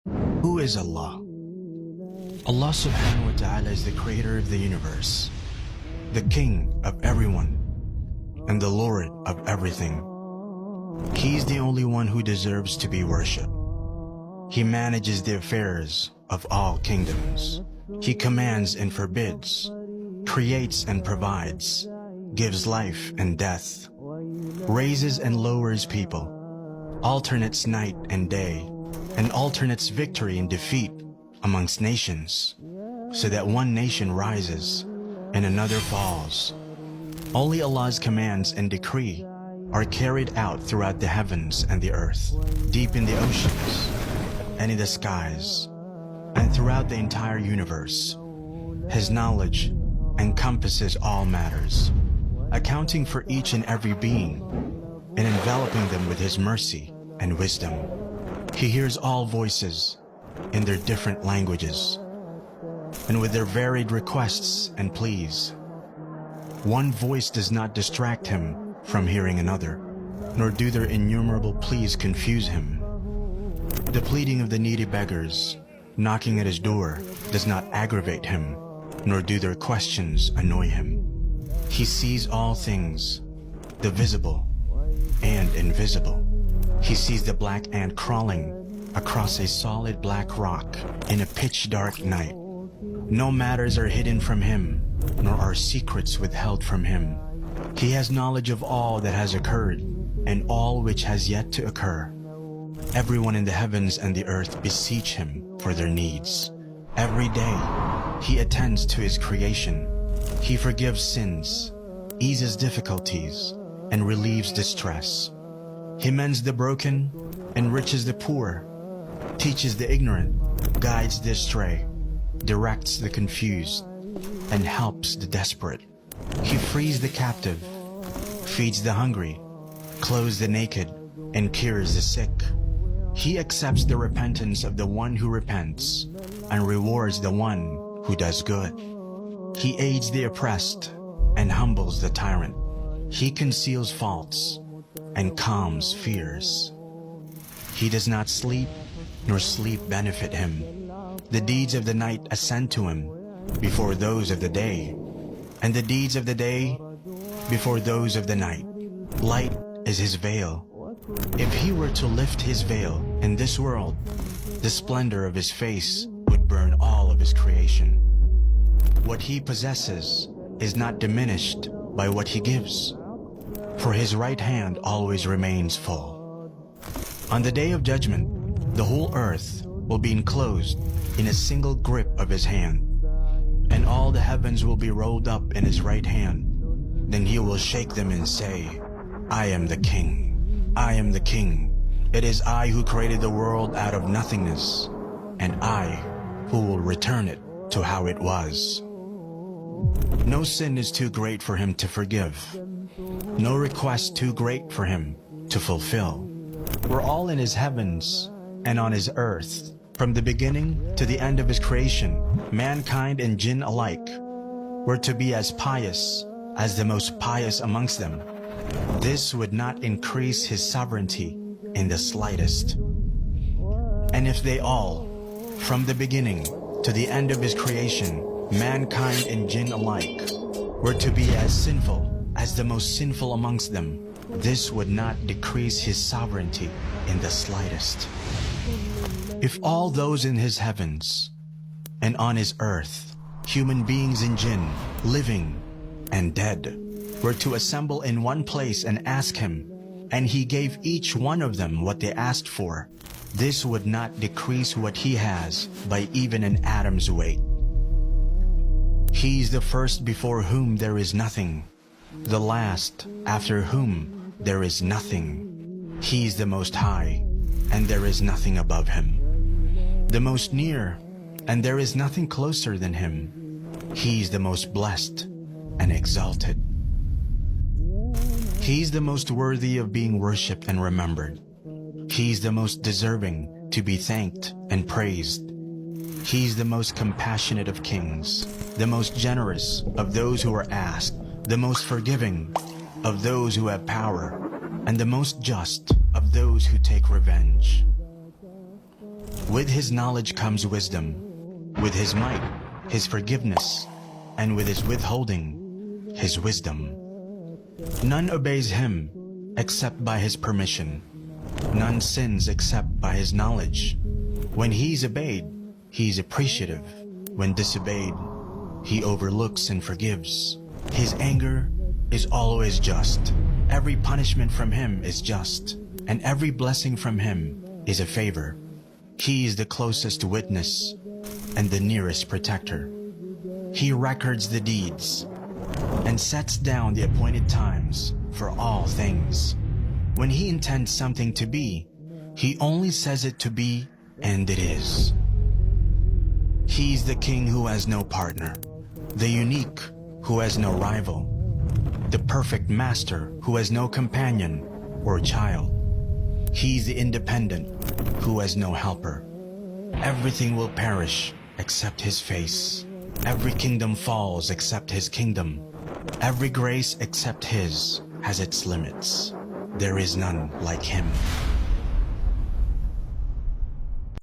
Who is Allah? Allah subhanahu wa ta'ala is the creator of the universe, the king of everyone, and the Lord of everything. He is the only one who deserves to be worshipped. He manages the affairs of all kingdoms. He commands and forbids, creates and provides, gives life and death, raises and lowers people, alternates night and day, and alternates victory and defeat amongst nations, so that one nation rises and another falls. Only Allah's commands and decree are carried out throughout the heavens and the earth, deep in the oceans and in the skies, and throughout the entire universe. His knowledge encompasses all matters, accounting for each and every being and enveloping them with His mercy and wisdom. He hears all voices in their different languages and with their varied requests and pleas. One voice does not distract Him from hearing another, nor do their innumerable pleas confuse Him. The pleading of the needy beggars knocking at His door does not aggravate Him, nor do their questions annoy Him. He sees all things, the visible and invisible. He sees the black ant crawling across a solid black rock in a pitch-dark night. No matters are hidden from Him, nor are secrets withheld from Him. He has knowledge of all that has occurred and all which has yet to occur. Everyone in the heavens and the earth beseech Him for their needs. Every day, He attends to His creation. He forgives sins, eases difficulties, and relieves distress. He mends the broken, enriches the poor, teaches the ignorant, guides the astray, directs the confused, and helps the desperate. He frees the captive, feeds the hungry, clothes the naked, and cures the sick. He accepts the repentance of the one who repents and rewards the one who does good. He aids the oppressed and humbles the tyrant. He conceals faults and calms fears. He does not sleep, nor sleep benefit Him. The deeds of the night ascend to Him before those of the day, and the deeds of the day before those of the night. Light is His veil. If He were to lift His veil in this world, the splendor of His face would burn all of His creation. What He possesses is not diminished by what He gives, for His right hand always remains full. On the day of judgment, the whole earth will be enclosed in a single grip of His hand, and all the heavens will be rolled up in His right hand. Then He will shake them and say, I am the King. I am the King. It is I who created the world out of nothingness, and I who will return it to how it was. No sin is too great for Him to forgive. No request too great for Him to fulfill. We're all in His heavens and on His earth. From the beginning to the end of His creation, mankind and jinn alike were to be as pious as the most pious amongst them. This would not increase His sovereignty in the slightest. And if they all, from the beginning to the end of His creation, mankind and jinn alike, were to be as sinful as the most sinful amongst them, this would not decrease His sovereignty in the slightest. If all those in His heavens and on His earth, human beings and jinn, living and dead, were to assemble in one place and ask Him, and He gave each one of them what they asked for, this would not decrease what He has by even an atom's weight. He is the first before whom there is nothing, the last after whom there is nothing. He is the Most High, and there is nothing above Him. The most near, and there is nothing closer than Him. He is the most blessed and exalted. He is the most worthy of being worshipped and remembered. He is the most deserving to be thanked and praised. He is the most compassionate of kings, the most generous of those who are asked, the most forgiving of those who have power, and the most just of those who take revenge. With his knowledge comes wisdom. With his might, his forgiveness. And with his withholding, his wisdom. None obeys him except by his permission. None sins except by his knowledge. When he's obeyed, he's appreciative. When disobeyed, he overlooks and forgives. His anger is always just. Every punishment from him is just, and every blessing from him is a favor. He is the closest witness and the nearest protector. He records the deeds and sets down the appointed times for all things. When he intends something to be, he only says it to be, and it is. He's the king who has no partner, the unique who has no rival, the perfect master who has no companion or child. He's the independent who has no helper. Everything will perish except his face. Every kingdom falls except his kingdom. Every grace except his has its limits. There is none like him.